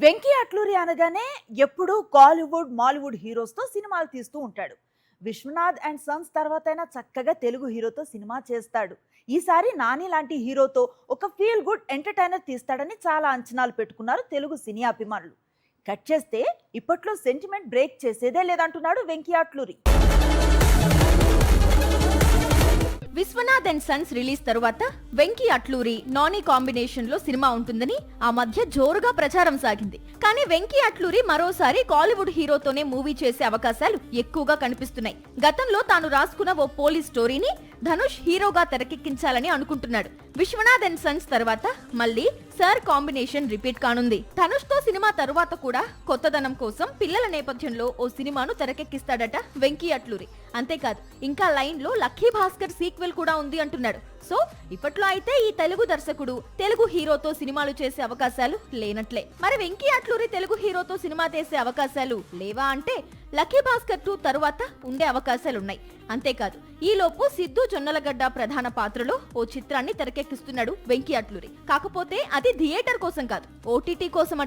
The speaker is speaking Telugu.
వెంకీ అట్లూరి అనగానే ఎప్పుడూ కాలీవుడ్ మాలీవుడ్ హీరోస్తో సినిమాలు తీస్తూ ఉంటాడు. విశ్వనాథ్ అండ్ సన్స్ తర్వాతైనా చక్కగా తెలుగు హీరోతో సినిమా చేస్తాడు. ఈసారి నాని లాంటి హీరోతో ఒక ఫీల్ గుడ్ ఎంటర్టైనర్ తీస్తాడని చాలా అంచనాలు పెట్టుకున్నారు తెలుగు సినీ అభిమానులు. కట్ చేస్తే ఇప్పట్లో సెంటిమెంట్ బ్రేక్ చేసేదే లేదంటున్నాడు Venky Atluri. Vishwanath and sons release తరువాత వెంకీ అట్లూరి నాని కాంబినేషన్ లో సినిమా ఉంటుందని ఆ మధ్య జోరుగా ప్రచారం సాగింది. కానీ వెంకీ అట్లూరి మరోసారి కాలీవుడ్ హీరోతోనే మూవీ చేసే అవకాశాలు ఎక్కువగా కనిపిస్తున్నాయి. గతంలో తాను రాసుకున్న ఓ పోలీస్ స్టోరీని ధనుష్ హీరోగా తెరకెక్కించాలని అనుకుంటున్నాడు. విశ్వనాథ్ అండ్ సన్స్ తర్వాత మళ్ళీ సార్ కాంబినేషన్ రిపీట్ కానుంది. ధనుష్ తో సినిమా తరువాత కూడా కొత్తదనం కోసం పిల్లల నేపథ్యంలో ఓ సినిమాను తెరకెక్కిస్తాడట వెంకీ అట్లూరి. అంతేకాదు ఇంకా లైన్ లో లక్కీ భాస్కర్ సీక్వెల్ కూడా ఉంది అంటున్నాడు. సో ఇప్పట్లో అయితే ఈ తెలుగు దర్శకుడు తెలుగు హీరోతో సినిమాలు చేసే అవకాశాలు లేనట్లే. మరి వెంకీ అట్లూరి తెలుగు హీరోతో సినిమా చేసే అవకాశాలు లేవా అంటే లక్కీ భాస్కర్ 2 తరువాత ఉండే అవకాశాలున్నాయి. అంతేకాదు ఈలోపు సిద్ధు జొన్నలగడ్డ ప్రధాన పాత్రలో ఓ చిత్రాన్ని తెరకెక్కిస్తున్నాడు వెంకీ అట్లూరి. కాకపోతే అది థియేటర్ కోసం కాదు, ఓటీటీ కోసమట.